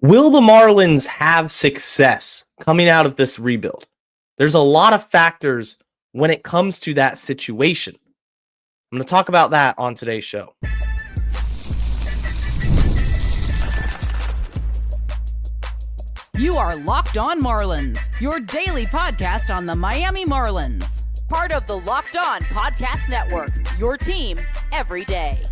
Will the Marlins have success coming out of this rebuild? There's a lot of factors when it comes to that situation. I'm going to talk about that on today's show. You are Locked On Marlins, your daily podcast on the Miami Marlins. Part of the Locked On Podcast Network, your team every day.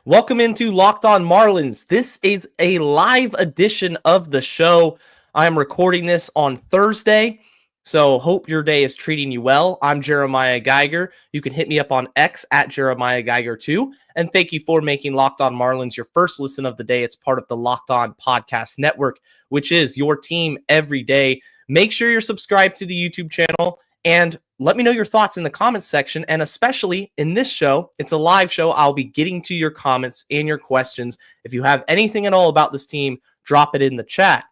Welcome into Locked On Marlins. This is a live edition of the show. I'm recording this on Thursday, so hope your day is treating you well. I'm Jeremiah Geiger. You can hit me up on X at Jeremiah Geiger 2. And thank you for making Locked On Marlins your first listen of the day. It's part of the Locked On Podcast Network, which is your team every day. Make sure you're subscribed to the YouTube channel and let me know your thoughts in the comments section. And especially in this show, it's a live show. I'll be getting to your comments and your questions. If you have anything at all about this team, drop it in the chat.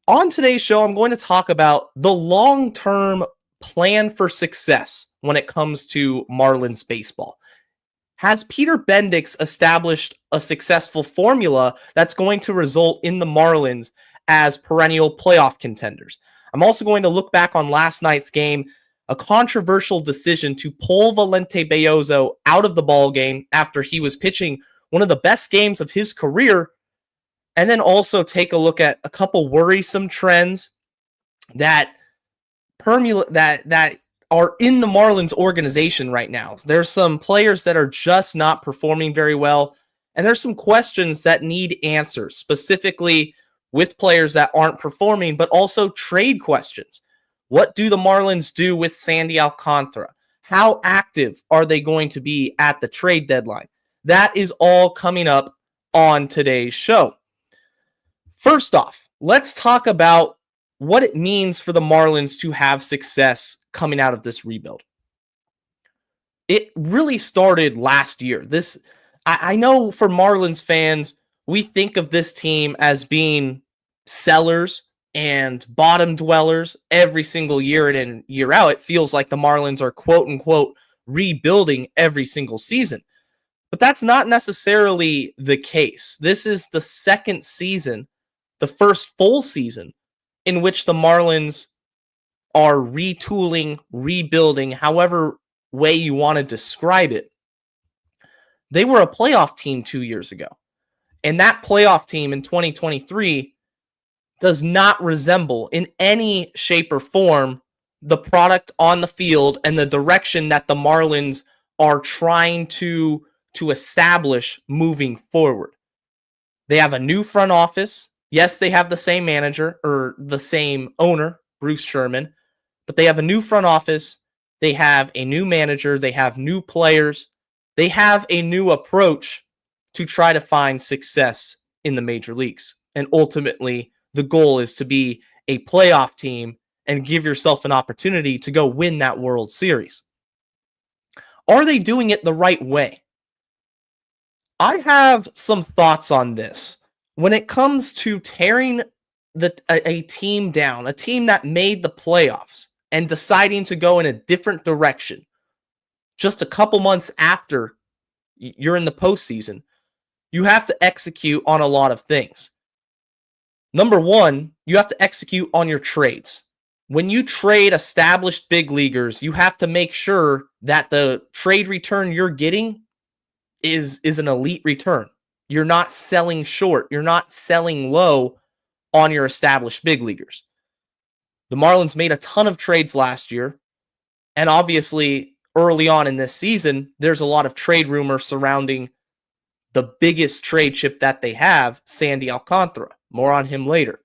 On today's show, I'm going to talk about the long-term plan for success when it comes to Marlins baseball. Has Peter Bendix established a successful formula that's going to result in the Marlins as perennial playoff contenders? I'm also going to look back on last night's game, a controversial decision to pull Valente Belloso out of the ball game after he was pitching one of the best games of his career, and then also take a look at a couple worrisome trends that are in the Marlins organization right now. There's some players that are just not performing very well, and there's some questions that need answers, specifically with players that aren't performing, but also trade questions. What do the Marlins do with Sandy Alcantara? How active are they going to be at the trade deadline? That is all coming up on today's show. First off, let's talk about what it means for the Marlins to have success coming out of this rebuild. It really started last year. I know for Marlins fans, we think of this team as being sellers and bottom dwellers every single year in and year out. It feels like the Marlins are quote unquote rebuilding every single season. But that's not necessarily the case. This is the second season, the first full season, in which the Marlins are retooling, rebuilding, however way you want to describe it. They were a playoff team 2 years ago. And that playoff team in 2023 does not resemble in any shape or form the product on the field and the direction that the Marlins are trying to establish moving forward. They have a new front office. Yes, they have the same manager or the same owner, Bruce Sherman, but they have a new front office. They have a new manager. They have new players. They have a new approach to try to find success in the major leagues. And ultimately, the goal is to be a playoff team and give yourself an opportunity to go win that World Series. Are they doing it the right way? I have some thoughts on this. When it comes to tearing a team down, a team that made the playoffs, and deciding to go in a different direction just a couple months after you're in the postseason, you have to execute on a lot of things. Number one, you have to execute on your trades. When you trade established big leaguers, you have to make sure that the trade return you're getting is an elite return. You're not selling short. You're not selling low on your established big leaguers. The Marlins made a ton of trades last year, and obviously early on in this season, there's a lot of trade rumors surrounding the biggest trade chip that they have, Sandy Alcantara. More on him later.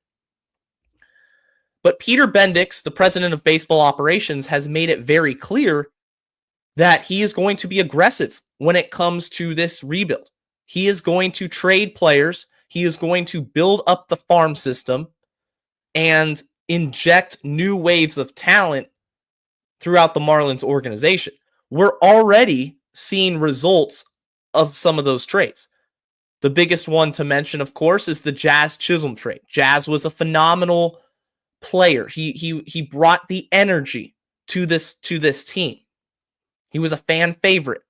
But Peter Bendix, the president of baseball operations, has made it very clear that he is going to be aggressive when it comes to this rebuild. He is going to trade players. He is going to build up the farm system and inject new waves of talent throughout the Marlins organization. We're already seeing results of some of those trades. The biggest one to mention, of course, is the Jazz Chisholm trade. Jazz was a phenomenal player. He brought the energy to this team. He was a fan favorite.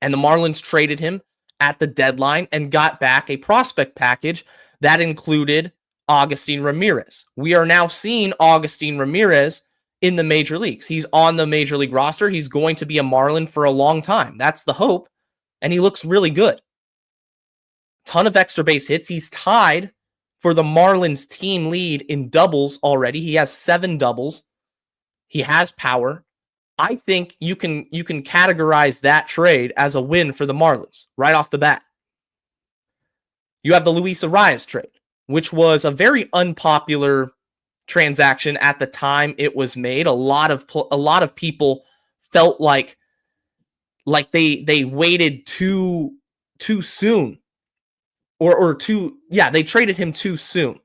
And the Marlins traded him at the deadline and got back a prospect package that included Agustin Ramirez. We are now seeing Agustin Ramirez in the major leagues. He's on the major league roster. He's going to be a Marlin for a long time. That's the hope. And he looks really good. Ton of extra base hits. He's tied for the Marlins team lead in doubles already. He has 7 doubles. He has power. I think you can categorize that trade as a win for the Marlins right off the bat. You have the Luis Arias trade, which was a very unpopular transaction at the time it was made. A lot of people felt like they waited too soon, they traded him too soon.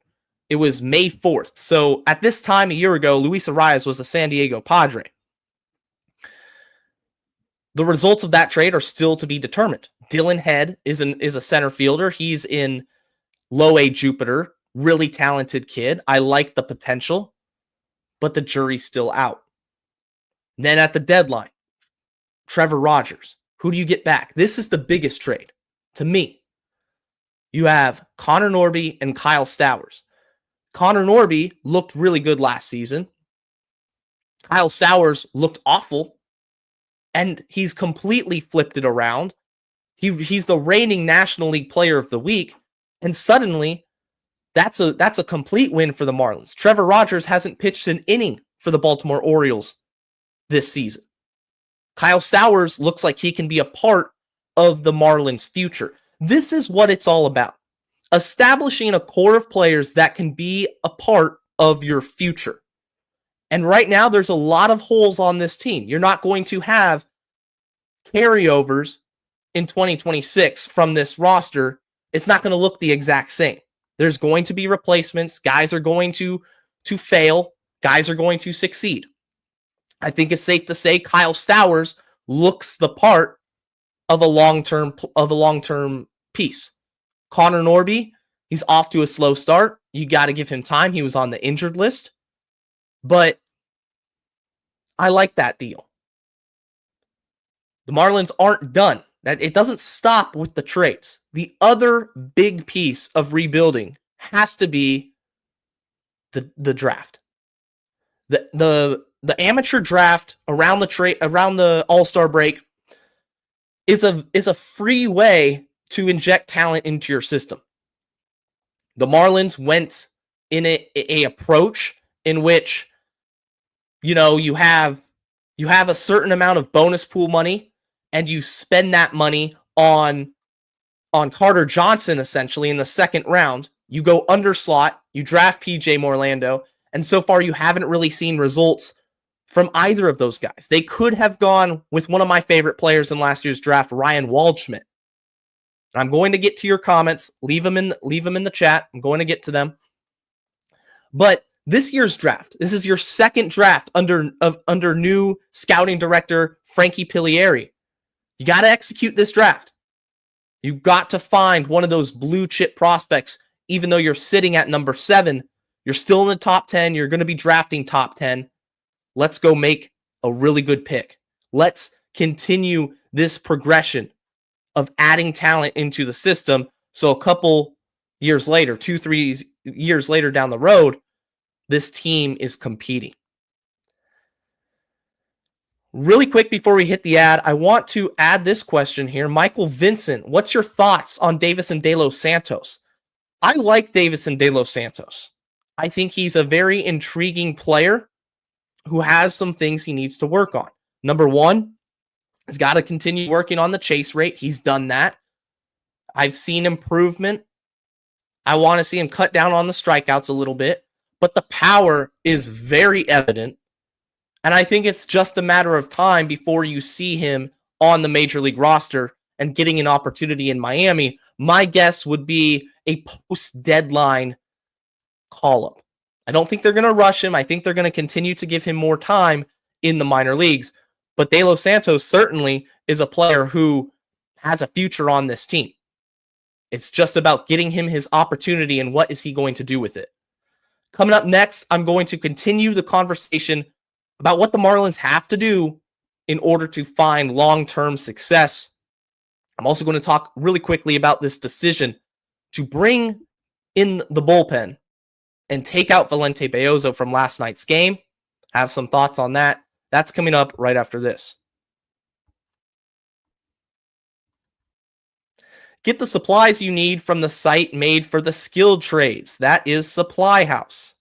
It was May 4th. So at this time a year ago, Luis Arias was a San Diego Padre. The results of that trade are still to be determined. Dylan Head is a center fielder. He's in low A Jupiter. Really talented kid. I like the potential, but the jury's still out. Then at the deadline, Trevor Rogers. Who do you get back? This is the biggest trade to me. You have Connor Norby and Kyle Stowers. Connor Norby looked really good last season. Kyle Stowers looked awful. And he's completely flipped it around. He's the reigning National League Player of the Week. And suddenly, that's a complete win for the Marlins. Trevor Rogers hasn't pitched an inning for the Baltimore Orioles this season. Kyle Stowers looks like he can be a part of the Marlins' future. This is what it's all about. Establishing a core of players that can be a part of your future. And right now, there's a lot of holes on this team. You're not going to have carryovers in 2026 from this roster. It's not going to look the exact same. There's going to be replacements. Guys are going to fail. Guys are going to succeed. I think it's safe to say Kyle Stowers looks the part of a long-term piece. Connor Norby, he's off to a slow start. You got to give him time. He was on the injured list. But I like that deal. The Marlins aren't done. It doesn't stop with the trades. The other big piece of rebuilding has to be the draft. The amateur draft around the All-Star break is a free way to inject talent into your system. The Marlins went in a approach in which you have a certain amount of bonus pool money, and you spend that money on Carter Johnson, essentially, in the second round. You go under slot, you draft PJ Morlando, and so far you haven't really seen results from either of those guys. They could have gone with one of my favorite players in last year's draft, Ryan Waldschmidt. I'm going to get to your comments. Leave them in the chat. I'm going to get to them. But this year's draft, this is your second draft under new scouting director Frankie Pilieri. You got to execute this draft. You got to find one of those blue chip prospects. Even though you're sitting at number 7, you're still in the top 10. You're going to be drafting top 10. Let's go make a really good pick. Let's continue this progression of adding talent into the system. So a couple years later, 2-3 years later down the road, this team is competing. Really quick before we hit the ad, I want to add this question here. Michael Vincent, what's your thoughts on Davison De Los Santos? I like Davison De Los Santos. I think he's a very intriguing player who has some things he needs to work on. Number one, he's got to continue working on the chase rate. He's done that. I've seen improvement. I want to see him cut down on the strikeouts a little bit, but the power is very evident. And I think it's just a matter of time before you see him on the major league roster and getting an opportunity in Miami. My guess would be a post-deadline call-up. I don't think they're going to rush him. I think they're going to continue to give him more time in the minor leagues. But De Los Santos certainly is a player who has a future on this team. It's just about getting him his opportunity and what is he going to do with it. Coming up next, I'm going to continue the conversation about what the Marlins have to do in order to find long-term success. I'm also going to talk really quickly about this decision to bring in the bullpen and take out Valente Beozo from last night's game. Have some thoughts on that. That's coming up right after this. Get the supplies you need from the site made for the skilled trades. That is Supply House.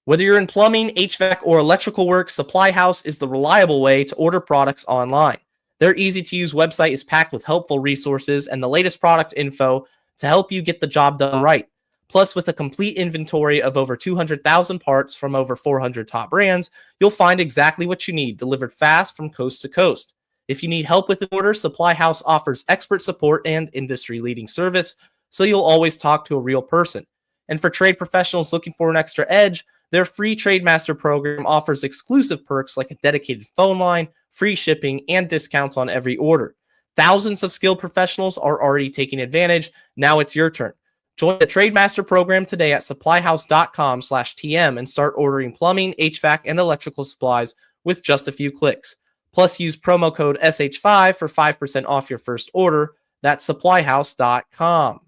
Whether you're in plumbing, HVAC, or electrical work, Supply House is the reliable way to order products online. Their easy-to-use website is packed with helpful resources and the latest product info to help you get the job done right. Plus, with a complete inventory of over 200,000 parts from over 400 top brands, you'll find exactly what you need, delivered fast from coast to coast. If you need help with an order, Supply House offers expert support and industry-leading service, so you'll always talk to a real person. And for trade professionals looking for an extra edge, their free Trade Master program offers exclusive perks like a dedicated phone line, free shipping, and discounts on every order. Thousands of skilled professionals are already taking advantage. Now it's your turn. Join the Trade Master program today at supplyhouse.com/TM and start ordering plumbing, HVAC, and electrical supplies with just a few clicks. Plus, use promo code SH5 for 5% off your first order. That's supplyhouse.com.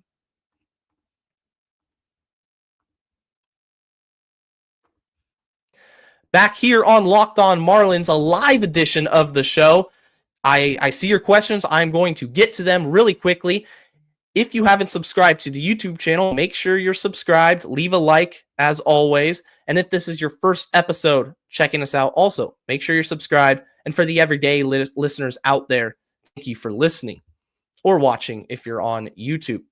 Back here on Locked On Marlins, a live edition of the show. I see your questions. I'm going to get to them really quickly. If you haven't subscribed to the YouTube channel, make sure you're subscribed. Leave a like, as always. And if this is your first episode checking us out, also make sure you're subscribed. And for the everyday listeners out there, thank you for listening or watching if you're on YouTube.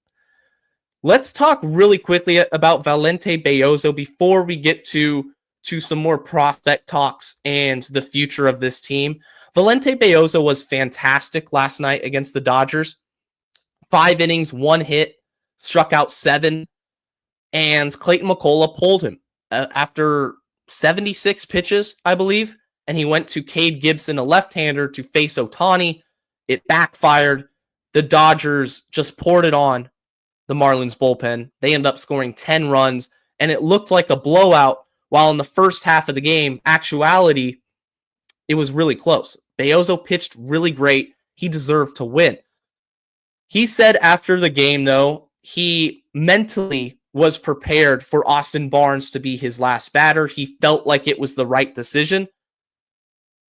Let's talk really quickly about Valente Beozo before we get to some more prospect talks and the future of this team. Valente Beozo was fantastic last night against the Dodgers. 5 innings, 1 hit, struck out 7, and Clayton McCullough pulled him after 76 pitches, I believe, and he went to Cade Gibson, a left-hander, to face Ohtani. It backfired. The Dodgers just poured it on the Marlins bullpen. They ended up scoring 10 runs, and it looked like a blowout, while in the first half of the game, actuality, it was really close. Beozo pitched really great. He deserved to win. He said after the game, though, he mentally was prepared for Austin Barnes to be his last batter. He felt like it was the right decision.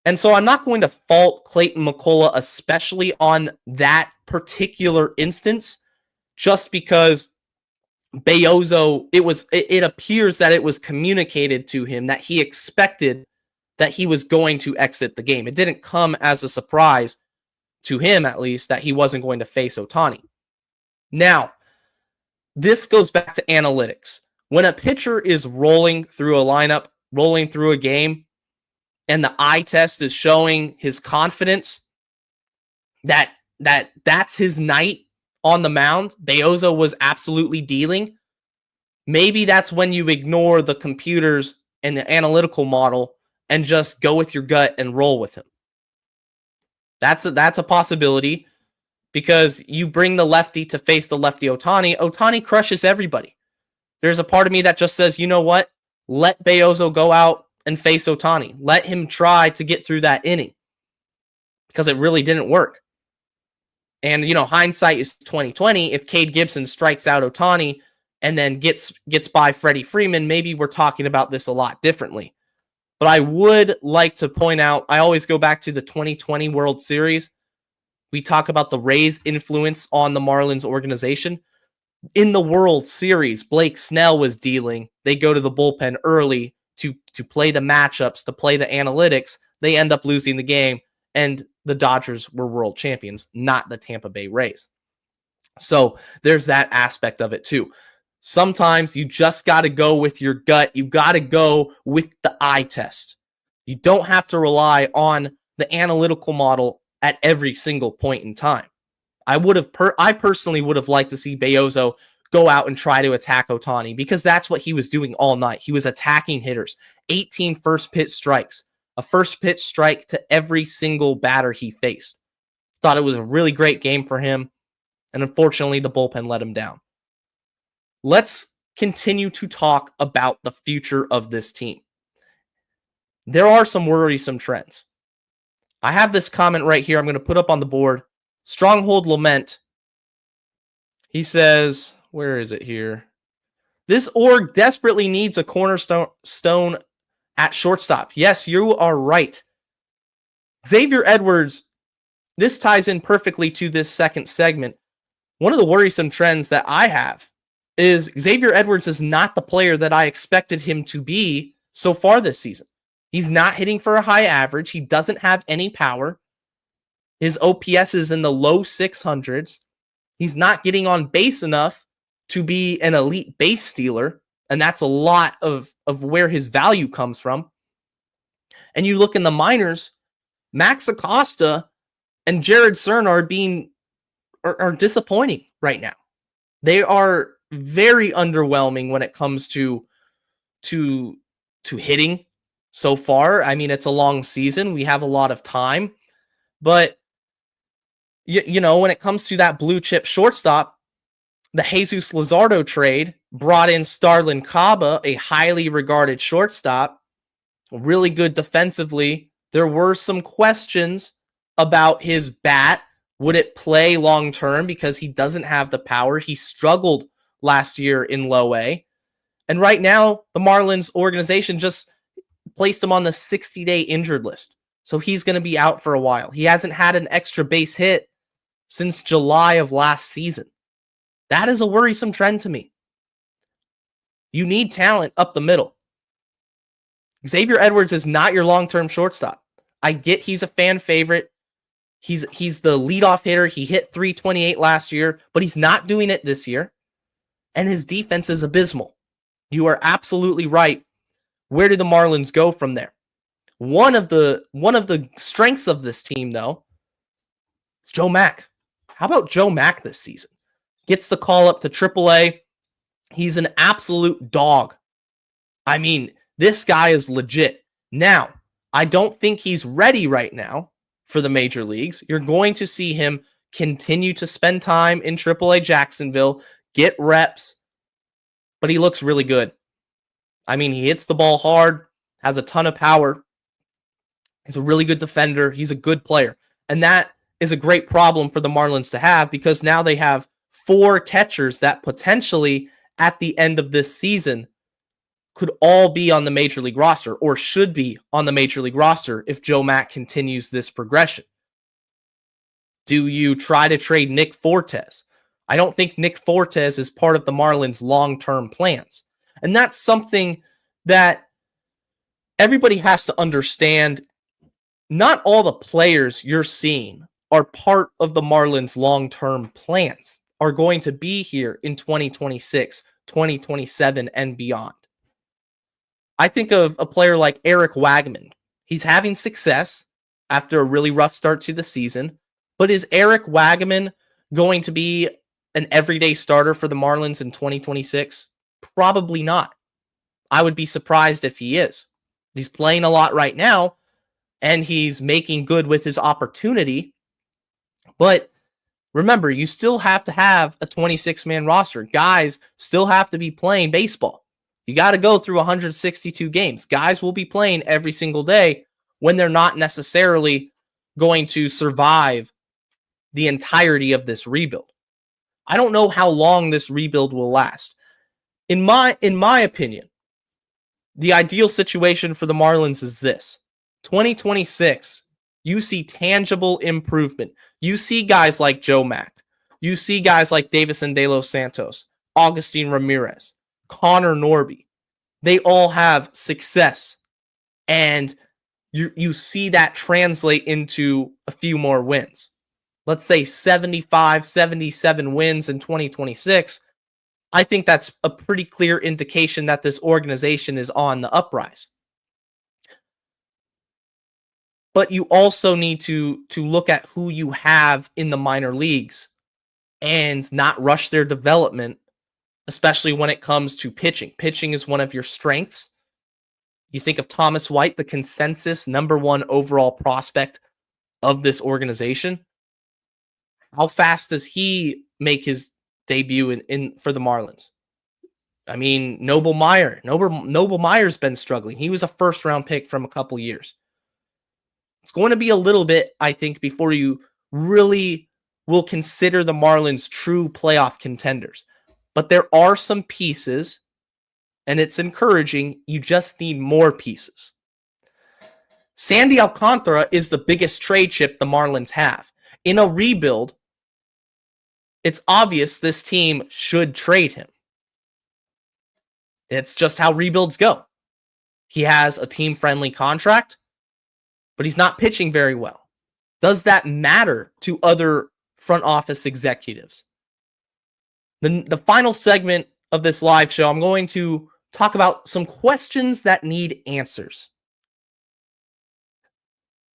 And so I'm not going to fault Clayton McCullough, especially on that particular instance, just because Beozo, it appears that it was communicated to him that he expected that he was going to exit the game. It didn't come as a surprise to him, at least, that he wasn't going to face Ohtani. Now, this goes back to analytics. When a pitcher is rolling through a lineup, rolling through a game, and the eye test is showing his confidence that's his night on the mound, Beozo was absolutely dealing. Maybe that's when you ignore the computers and the analytical model and just go with your gut and roll with him. That's a possibility, because you bring the lefty to face the lefty Ohtani. Ohtani crushes everybody. There's a part of me that just says, you know what? Let Beozo go out and face Ohtani. Let him try to get through that inning, because it really didn't work. And, hindsight is 2020. If Cade Gibson strikes out Ohtani and then gets by Freddie Freeman, maybe we're talking about this a lot differently. But I would like to point out, I always go back to the 2020 World Series. We talk about the Rays' influence on the Marlins organization. In the World Series, Blake Snell was dealing. They go to the bullpen early to play the matchups, to play the analytics. They end up losing the game, and the Dodgers were world champions, not the Tampa Bay Rays. So there's that aspect of it too. Sometimes you just got to go with your gut. You got to go with the eye test. You don't have to rely on the analytical model at every single point in time. I personally would have liked to see Beozo go out and try to attack Ohtani, because that's what he was doing all night. He was attacking hitters. 18 first pitch strikes. A first pitch strike to every single batter he faced. Thought it was a really great game for him, and unfortunately the bullpen let him down. Let's continue to talk about the future of this team. There are some worrisome trends. I have this comment right here I'm going to put up on the board Stronghold Lament. He says, where is it here? This org desperately needs a cornerstone at shortstop. Yes, you are right. Xavier Edwards, this ties in perfectly to this second segment. One of the worrisome trends that I have is Xavier Edwards is not the player that I expected him to be so far this season. He's not hitting for a high average. He doesn't have any power. His OPS is in the low 600s. He's not getting on base enough to be an elite base stealer, and that's a lot of where his value comes from. And you look in the minors, Max Acosta and Jared Cern are disappointing right now. They are very underwhelming when it comes to hitting so far. I mean, it's a long season. We have a lot of time, but you know, when it comes to that blue chip shortstop, the Jesus Lazardo trade brought in Starlin Caba, a highly regarded shortstop, really good defensively. There were some questions about his bat. Would it play long term because he doesn't have the power? He struggled last year in low A. And right now, the Marlins organization just placed him on the 60-day injured list. So he's going to be out for a while. He hasn't had an extra base hit since July of last season. That is a worrisome trend to me. You need talent up the middle. Xavier Edwards is not your long-term shortstop. I get he's a fan favorite. He's the leadoff hitter. He hit .328 last year, but he's not doing it this year. And his defense is abysmal. You are absolutely right. Where do the Marlins go from there? One of the strengths of this team, though, is Joe Mack. How about Joe Mack this season? Gets the call up to AAA. He's an absolute dog. I mean, this guy is legit. Now, I don't think he's ready right now for the major leagues. You're going to see him continue to spend time in AAA Jacksonville, get reps, but he looks really good. I mean, he hits the ball hard, has a ton of power. He's a really good defender. He's a good player. And that is a great problem for the Marlins to have because now they have 4 catchers that potentially at the end of this season could all be on the major league roster or should be on the major league roster if Joe Mack continues this progression. Do you try to trade Nick Fortes? I don't think Nick Fortes is part of the Marlins' long-term plans. And that's something that everybody has to understand. Not all the players you're seeing are part of the Marlins' long-term plans, are going to be here in 2026, 2027, and beyond. I think of a player like Eric Wagman. He's having success after a really rough start to the season, but is Eric Wagman going to be an everyday starter for the Marlins in 2026? Probably not. I would be surprised if he is. He's playing a lot right now, and he's making good with his opportunity. But remember, you still have to have a 26-man roster. Guys still have to be playing baseball. You got to go through 162 games. Guys will be playing every single day when they're not necessarily going to survive the entirety of this rebuild. I don't know how long this rebuild will last. In my opinion, the ideal situation for the Marlins is this. 2026, you see tangible improvement. You see guys like Joe Mack. You see guys like Davison De Los Santos, Augustine Ramirez, Connor Norby. They all have success. And you see that translate into a few more wins. Let's say 75, 77 wins in 2026. I think that's a pretty clear indication that this organization is on the uprise. But you also need to look at who you have in the minor leagues and not rush their development, especially when it comes to pitching. Pitching is one of your strengths. You think of Thomas White, the consensus #1 overall prospect of this organization. How fast does he make his debut in for the Marlins? I mean, Noble Meyer's been struggling. He was a first-round pick from a couple years. It's going to be a little bit, I think, before you really will consider the Marlins true playoff contenders. But there are some pieces, and it's encouraging. You just need more pieces. Sandy Alcantara is the biggest trade chip the Marlins have. In a rebuild, it's obvious this team should trade him. It's just how rebuilds go. He has a team-friendly contract, but he's not pitching very well. Does that matter to other front office executives? The final segment of this live show, I'm going to talk about some questions that need answers.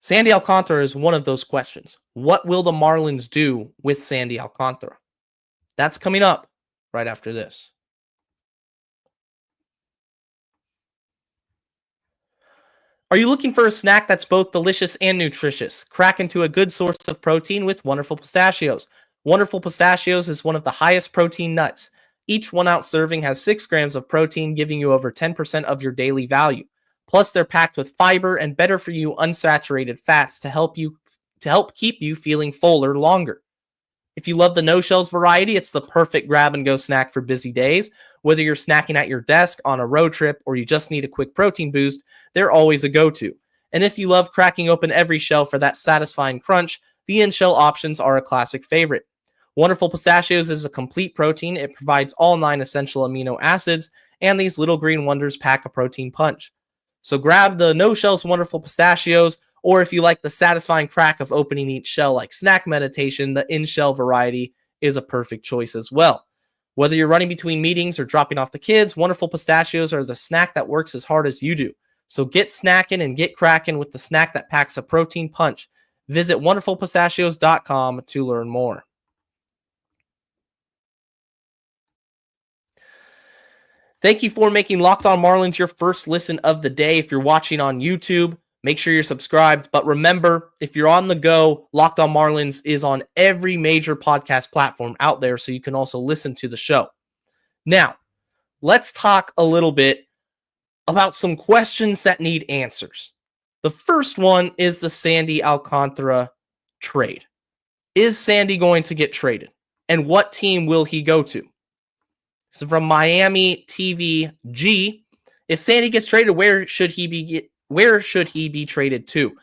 Sandy Alcantara is one of those questions. What will the Marlins do with Sandy Alcantara? That's coming up right after this. Are you looking for a snack that's both delicious and nutritious? Crack into a good source of protein with Wonderful Pistachios. Wonderful Pistachios is one of the highest protein nuts. Each 1 ounce serving has 6 grams of protein, giving you over 10% of your daily value. Plus, they're packed with fiber and better for you unsaturated fats to help keep you feeling fuller longer. If you love the no-shells variety, it's the perfect grab-and-go snack for busy days. Whether you're snacking at your desk, on a road trip, or you just need a quick protein boost, they're always a go-to. And if you love cracking open every shell for that satisfying crunch, the in-shell options are a classic favorite. Wonderful Pistachios is a complete protein. It provides all 9 essential amino acids, and these little green wonders pack a protein punch. So grab the no-shells Wonderful Pistachios, or if you like the satisfying crack of opening each shell like snack meditation, the in-shell variety is a perfect choice as well. Whether you're running between meetings or dropping off the kids, Wonderful Pistachios are the snack that works as hard as you do. So get snacking and get cracking with the snack that packs a protein punch. Visit wonderfulpistachios.com to learn more. Thank you for making Locked On Marlins your first listen of the day. If you're watching on YouTube, make sure you're subscribed. But remember, if you're on the go, Locked On Marlins is on every major podcast platform out there, so you can also listen to the show. Now, let's talk a little bit about some questions that need answers. The first one is the Sandy Alcantara trade. Is Sandy going to get traded? And what team will he go to? So from Miami TV G, if Sandy gets traded, where should he be traded to?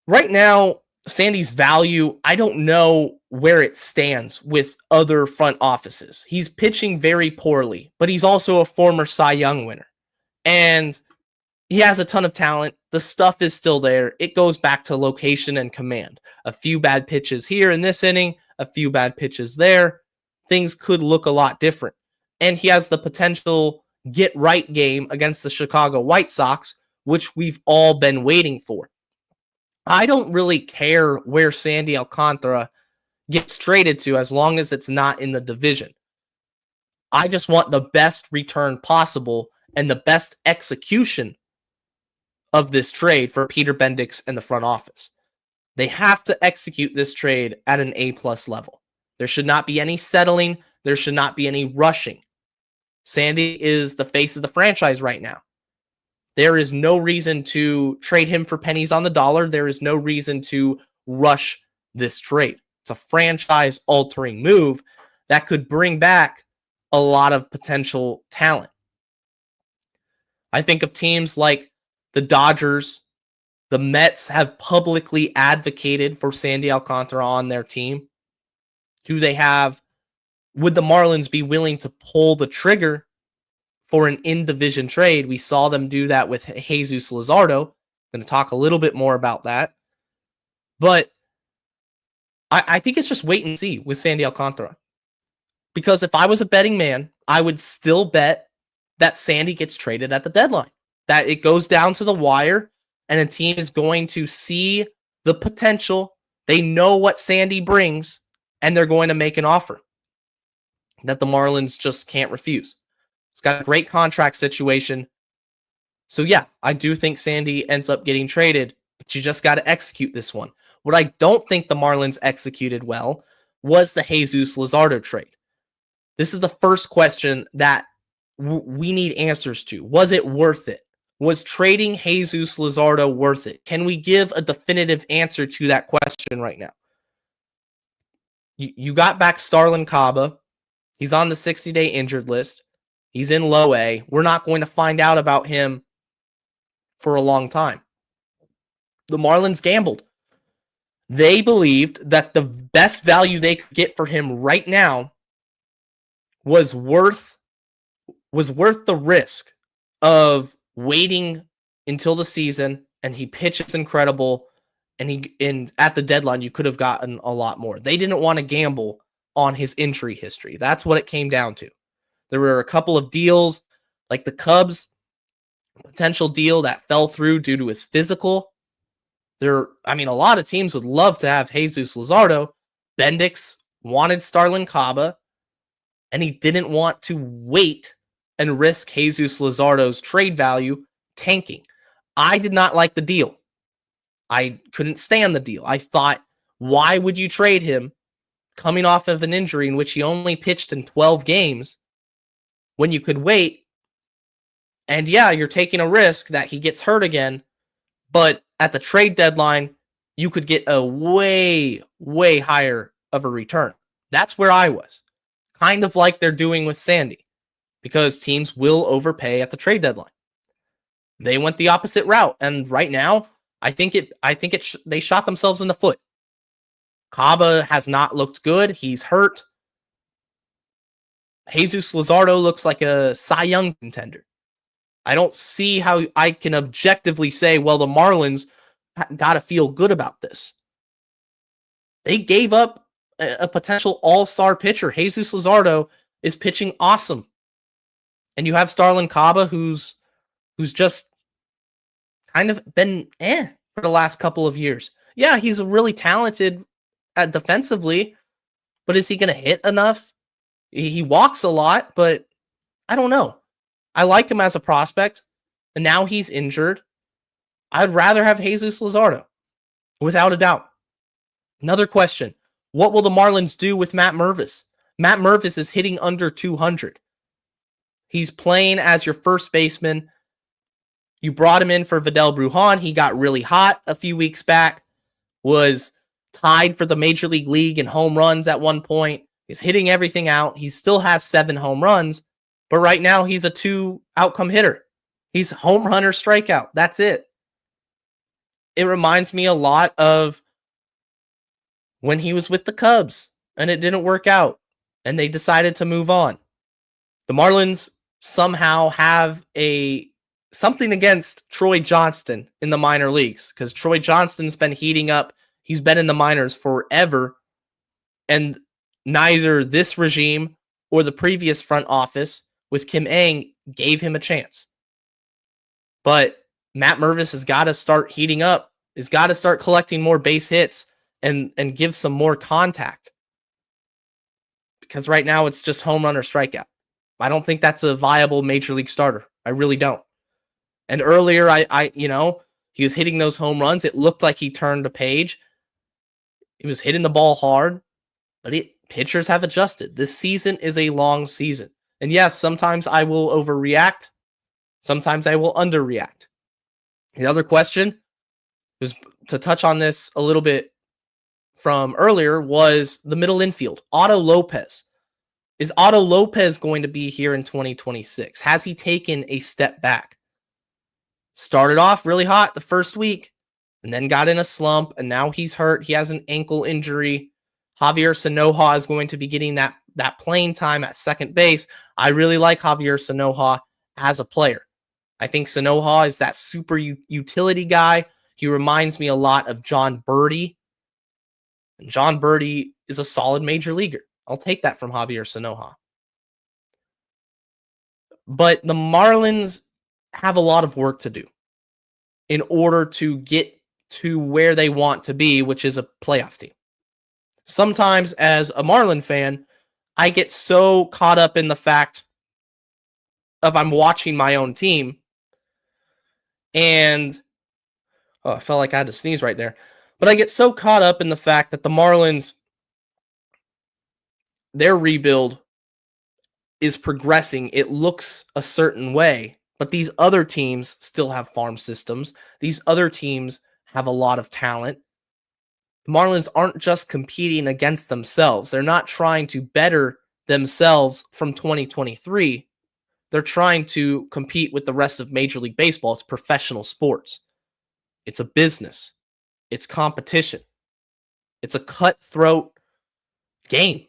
Right now, Sandy's value, I don't know where it stands with other front offices. He's pitching very poorly, but he's also a former Cy Young winner. And he has a ton of talent. The stuff is still there. It goes back to location and command. A few bad pitches here in this inning, a few bad pitches there. Things could look a lot different. And he has the potential get-right game against the Chicago White Sox, which we've all been waiting for. I don't really care where Sandy Alcantara gets traded to as long as it's not in the division. I just want the best return possible and the best execution of this trade for Peter Bendix and the front office. They have to execute this trade at an A-plus level. There should not be any settling. There should not be any rushing. Sandy is the face of the franchise right now. There is no reason to trade him for pennies on the dollar. There is no reason to rush this trade. It's a franchise-altering move that could bring back a lot of potential talent. I think of teams like the Dodgers. The Mets have publicly advocated for Sandy Alcantara on their team. Would the Marlins be willing to pull the trigger for an in-division trade? We saw them do that with Jesus Lazardo. I'm going to talk a little bit more about that. But I think it's just wait and see with Sandy Alcantara. Because if I was a betting man, I would still bet that Sandy gets traded at the deadline. That it goes down to the wire and a team is going to see the potential. They know what Sandy brings and they're going to make an offer that the Marlins just can't refuse. He's got a great contract situation. So yeah, I do think Sandy ends up getting traded, but you just got to execute this one. What I don't think the Marlins executed well was the Jesus Lazardo trade. This is the first question that we need answers to. Was it worth it? Was trading Jesus Lazardo worth it? Can we give a definitive answer to that question right now? You got back Starlin Caba. He's on the 60-day injured list. He's in low A. We're not going to find out about him for a long time. The Marlins gambled. They believed that the best value they could get for him right now was worth the risk of waiting until the season and he pitches incredible and at the deadline you could have gotten a lot more. They didn't want to gamble on his injury history. That's what it came down to. There were a couple of deals, like the Cubs potential deal that fell through due to his physical. A lot of teams would love to have Jesus Lazardo. Bendix wanted Starlin Caba, and he didn't want to wait and risk Jesus Lazardo's trade value tanking. I did not like the deal. I couldn't stand the deal. I thought, why would you trade him coming off of an injury in which he only pitched in 12 games when you could wait? And yeah, you're taking a risk that he gets hurt again, but at the trade deadline, you could get a way, way higher of a return. That's where I was. Kind of like they're doing with Sandy, because teams will overpay at the trade deadline. They went the opposite route, and right now, they shot themselves in the foot. Caba has not looked good. He's hurt. Jesus Lazardo looks like a Cy Young contender. I don't see how I can objectively say, well, the Marlins got to feel good about this. They gave up a potential all-star pitcher. Jesus Lazardo is pitching awesome. And you have Starlin Caba, who's just kind of been for the last couple of years. Yeah, he's really talented defensively, but is he going to hit enough? He walks a lot, but I don't know. I like him as a prospect, and now he's injured. I'd rather have Jesus Lazardo, without a doubt. Another question. What will the Marlins do with Matt Mervis? Matt Mervis is hitting under 200. He's playing as your first baseman. You brought him in for Vidal Brujan. He got really hot a few weeks back, was tied for the Major League in home runs at one point. He's hitting everything out. He still has 7 home runs, but right now he's a 2 outcome hitter. He's home run or strikeout. That's it. It reminds me a lot of when he was with the Cubs and it didn't work out and they decided to move on. The Marlins somehow have something against Troy Johnston in the minor leagues, because Troy Johnston's been heating up. He's been in the minors forever, and neither this regime or the previous front office with Kim Ng gave him a chance. But Matt Mervis has got to start heating up. He's got to start collecting more base hits and give some more contact. Because right now it's just home run or strikeout. I don't think that's a viable major league starter. I really don't. And earlier, he was hitting those home runs. It looked like he turned a page. He was hitting the ball hard, but pitchers have adjusted. This season is a long season. And yes, sometimes I will overreact. Sometimes I will underreact. The other question, was to touch on this a little bit from earlier, was the middle infield. Otto Lopez. Is Otto Lopez going to be here in 2026? Has he taken a step back? Started off really hot the first week and then got in a slump, and now he's hurt. He has an ankle injury. Javier Sanoja is going to be getting that playing time at second base. I really like Javier Sanoja as a player. I think Sanoja is that super utility guy. He reminds me a lot of John Birdie. And John Birdie is a solid major leaguer. I'll take that from Javier Sanoja. But the Marlins have a lot of work to do in order to get to where they want to be, which is a playoff team. Sometimes as a Marlin fan, I get so caught up in the fact of I'm watching my own team, and I felt like I had to sneeze right there. But I get so caught up in the fact that the Marlins, their rebuild is progressing. It looks a certain way, but these other teams still have farm systems. These other teams have a lot of talent. The Marlins aren't just competing against themselves. They're not trying to better themselves from 2023. They're trying to compete with the rest of Major League Baseball. It's professional sports. It's a business. It's competition. It's a cutthroat game.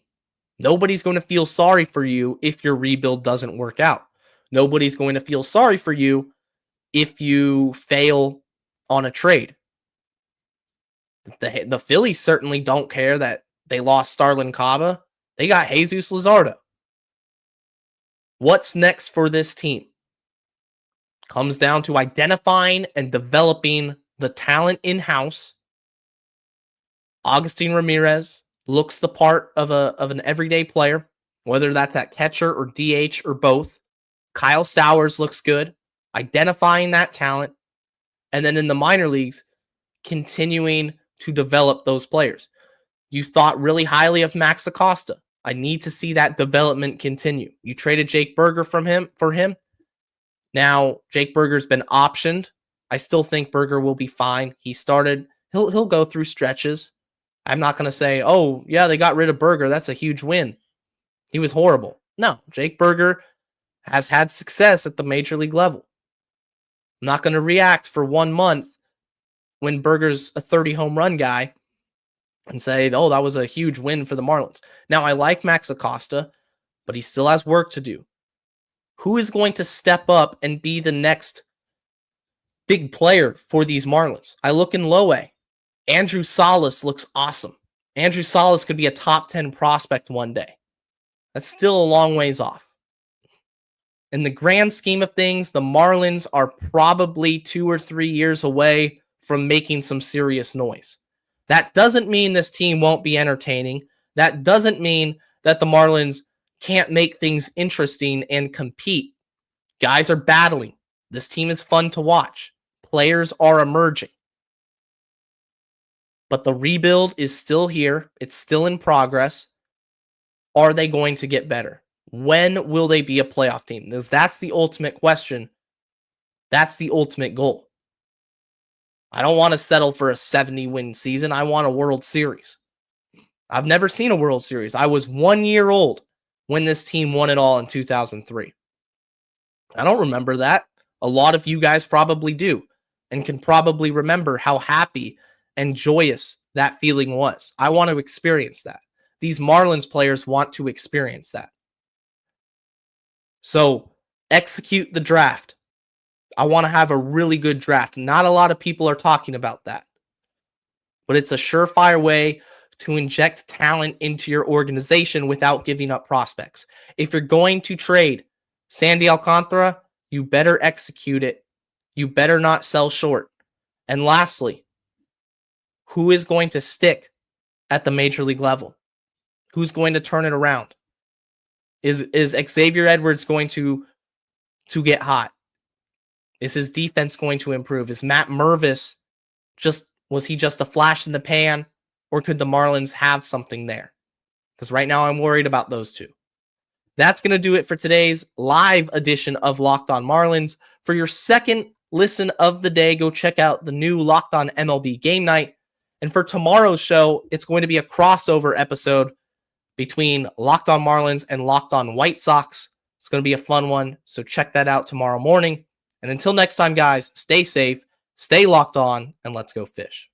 Nobody's going to feel sorry for you if your rebuild doesn't work out. Nobody's going to feel sorry for you if you fail on a trade. The Phillies certainly don't care that they lost Starlin Caba. They got Jesus Lazardo. What's next for this team? Comes down to identifying and developing the talent in-house. Agustin Ramirez looks the part of an everyday player, whether that's at catcher or DH or both. Kyle Stowers looks good, identifying that talent. And then in the minor leagues, continuing to develop those players. You thought really highly of Max Acosta. I need to see that development continue. You traded Jake Burger for him. Now, Jake Burger's been optioned. I still think Burger will be fine. He'll go through stretches. I'm not going to say, oh, yeah, they got rid of Burger. That's a huge win. He was horrible. No, Jake Burger has had success at the major league level. I'm not going to react for 1 month when Burger's a 30 home run guy and say, oh, that was a huge win for the Marlins. Now, I like Max Acosta, but he still has work to do. Who is going to step up and be the next big player for these Marlins? I look in low A. Andrew Salas looks awesome. Andrew Salas could be a top 10 prospect one day. That's still a long ways off. In the grand scheme of things, the Marlins are probably 2 or 3 years away from making some serious noise. That doesn't mean this team won't be entertaining. That doesn't mean that the Marlins can't make things interesting and compete. Guys are battling. This team is fun to watch. Players are emerging. But the rebuild is still here. It's still in progress. Are they going to get better? When will they be a playoff team? Because that's the ultimate question. That's the ultimate goal. I don't want to settle for a 70-win season. I want a World Series. I've never seen a World Series. I was 1 year old when this team won it all in 2003. I don't remember that. A lot of you guys probably do and can probably remember how happy and joyous that feeling was. I want to experience that. These Marlins players want to experience that. So execute the draft. I want to have a really good draft. Not a lot of people are talking about that. But it's a surefire way to inject talent into your organization without giving up prospects. If you're going to trade Sandy Alcantara, you better execute it. You better not sell short. And lastly, who is going to stick at the major league level? Who's going to turn it around? Is Xavier Edwards going to get hot? Is his defense going to improve? Is Matt Mervis was he just a flash in the pan, or could the Marlins have something there? Because right now I'm worried about those two. That's going to do it for today's live edition of Locked On Marlins. For your second listen of the day, go check out the new Locked On MLB Game Night. And for tomorrow's show, it's going to be a crossover episode between Locked On Marlins and Locked On White Sox. It's going to be a fun one, so check that out tomorrow morning. And until next time, guys, stay safe, stay locked on, and let's go fish.